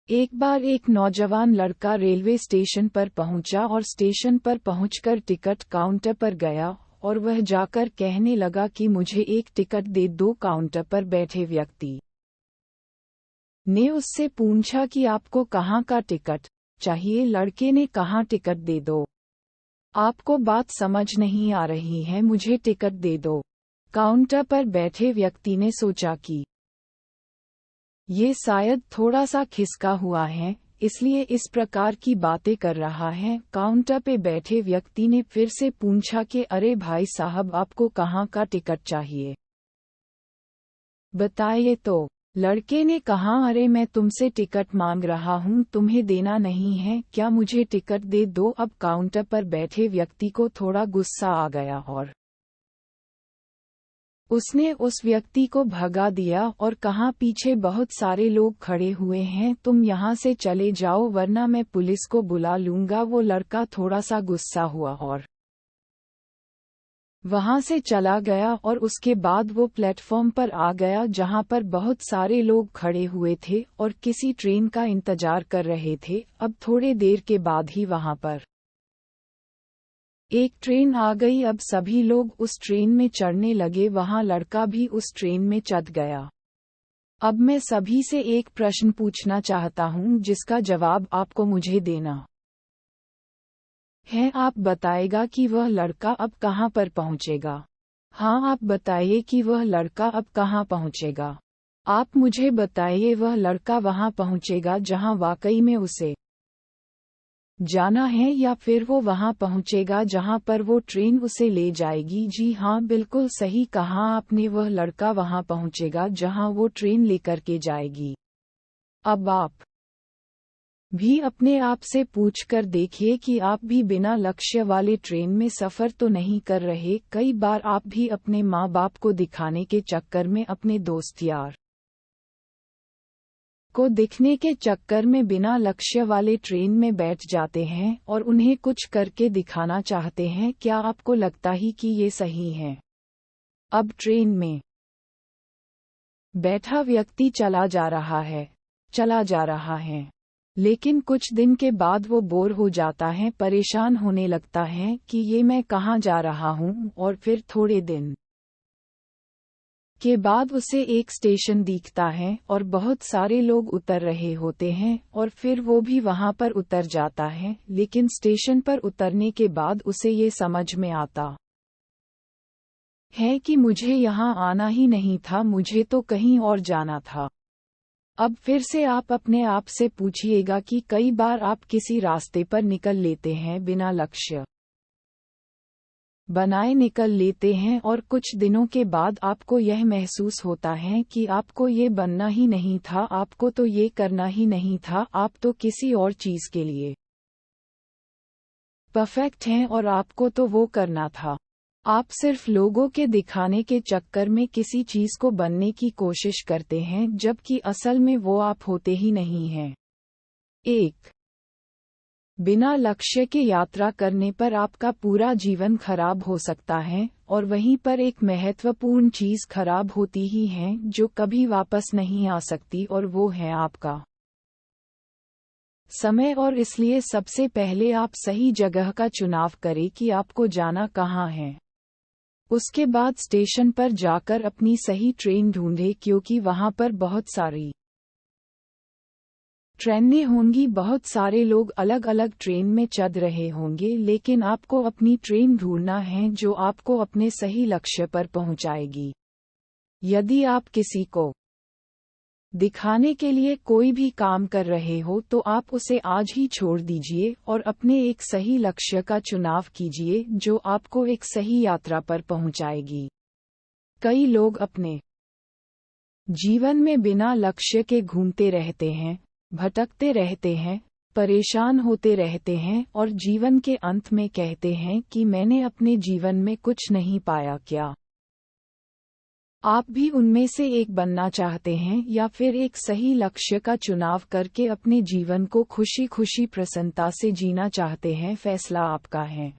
एक बार एक नौजवान लड़का रेलवे स्टेशन पर पहुंचा और स्टेशन पर पहुंचकर टिकट काउंटर पर गया और वह जाकर कहने लगा कि मुझे एक टिकट दे दो। काउंटर पर बैठे व्यक्ति ने उससे पूछा कि आपको कहाँ का टिकट चाहिए। लड़के ने कहा टिकट दे दो। आपको बात समझ नहीं आ रही है, मुझे टिकट दे दो। काउंटर पर बैठे व्यक्ति ने सोचा कि ये शायद थोड़ा सा खिसका हुआ है, इसलिए इस प्रकार की बातें कर रहा है। काउंटर पे बैठे व्यक्ति ने फिर से पूछा कि अरे भाई साहब, आपको कहाँ का टिकट चाहिए, बताइए तो। लड़के ने कहा, अरे मैं तुमसे टिकट मांग रहा हूँ, तुम्हें देना नहीं है क्या, मुझे टिकट दे दो। अब काउंटर पर बैठे व्यक्ति को थोड़ा गुस्सा आ गया और उसने उस व्यक्ति को भगा दिया और कहा, पीछे बहुत सारे लोग खड़े हुए हैं, तुम यहाँ से चले जाओ वरना मैं पुलिस को बुला लूंगा। वो लड़का थोड़ा सा गुस्सा हुआ और वहां से चला गया और उसके बाद वो प्लेटफॉर्म पर आ गया जहां पर बहुत सारे लोग खड़े हुए थे और किसी ट्रेन का इंतजार कर रहे थे। अब थोड़े देर के बाद ही वहां पर एक ट्रेन आ गई। अब सभी लोग उस ट्रेन में चढ़ने लगे, वहां लड़का भी उस ट्रेन में चढ़ गया। अब मैं सभी से एक प्रश्न पूछना चाहता हूं जिसका जवाब आपको मुझे देना है। आप बताएगा कि वह लड़का अब कहां पर पहुंचेगा। हाँ, आप बताइए कि वह लड़का अब कहां पहुंचेगा। आप मुझे बताइए वह लड़का वहां पहुंचेगा जहां वाकई में उसे जाना है, या फिर वो वहां पहुंचेगा जहां पर वो ट्रेन उसे ले जाएगी। जी हाँ, बिल्कुल सही कहा आपने, वह लड़का वहां पहुंचेगा जहां वो ट्रेन लेकर के जाएगी। अब आप भी अपने आप से पूछकर देखिए कि आप भी बिना लक्ष्य वाले ट्रेन में सफर तो नहीं कर रहे। कई बार आप भी अपने माँ बाप को दिखाने के चक्कर में, अपने दोस्त यार को दिखने के चक्कर में बिना लक्ष्य वाले ट्रेन में बैठ जाते हैं और उन्हें कुछ करके दिखाना चाहते हैं। क्या आपको लगता ही कि ये सही है? अब ट्रेन में बैठा व्यक्ति चला जा रहा है, लेकिन कुछ दिन के बाद वो बोर हो जाता है, परेशान होने लगता है कि ये मैं कहाँ जा रहा हूँ। और फिर थोड़े दिन के बाद उसे एक स्टेशन दिखता है और बहुत सारे लोग उतर रहे होते हैं और फिर वो भी वहां पर उतर जाता है। लेकिन स्टेशन पर उतरने के बाद उसे ये समझ में आता है कि मुझे यहाँ आना ही नहीं था, मुझे तो कहीं और जाना था। अब फिर से आप अपने आप से पूछिएगा कि कई बार आप किसी रास्ते पर निकल लेते हैं, बिना लक्ष्य बनाए निकल लेते हैं और कुछ दिनों के बाद आपको यह महसूस होता है कि आपको ये बनना ही नहीं था, आपको तो ये करना ही नहीं था, आप तो किसी और चीज के लिए परफेक्ट हैं और आपको तो वो करना था। आप सिर्फ लोगों के दिखाने के चक्कर में किसी चीज को बनने की कोशिश करते हैं, जबकि असल में वो आप होते ही नहीं हैं। एक बिना लक्ष्य के यात्रा करने पर आपका पूरा जीवन खराब हो सकता है और वहीं पर एक महत्वपूर्ण चीज खराब होती ही है जो कभी वापस नहीं आ सकती, और वो है आपका समय। और इसलिए सबसे पहले आप सही जगह का चुनाव करें कि आपको जाना कहाँ है। उसके बाद स्टेशन पर जाकर अपनी सही ट्रेन ढूंढें, क्योंकि वहां पर बहुत सारी ट्रेनें होंगी, बहुत सारे लोग अलग अलग ट्रेन में चढ़ रहे होंगे, लेकिन आपको अपनी ट्रेन ढूंढना है जो आपको अपने सही लक्ष्य पर पहुंचाएगी। यदि आप किसी को दिखाने के लिए कोई भी काम कर रहे हो तो आप उसे आज ही छोड़ दीजिए और अपने एक सही लक्ष्य का चुनाव कीजिए जो आपको एक सही यात्रा पर पहुंचाएगी। कई लोग अपने जीवन में बिना लक्ष्य के घूमते रहते हैं, भटकते रहते हैं, परेशान होते रहते हैं और जीवन के अंत में कहते हैं कि मैंने अपने जीवन में कुछ नहीं पाया। क्या आप भी उनमें से एक बनना चाहते हैं, या फिर एक सही लक्ष्य का चुनाव करके अपने जीवन को खुशी खुशी प्रसन्नता से जीना चाहते हैं? फैसला आपका है।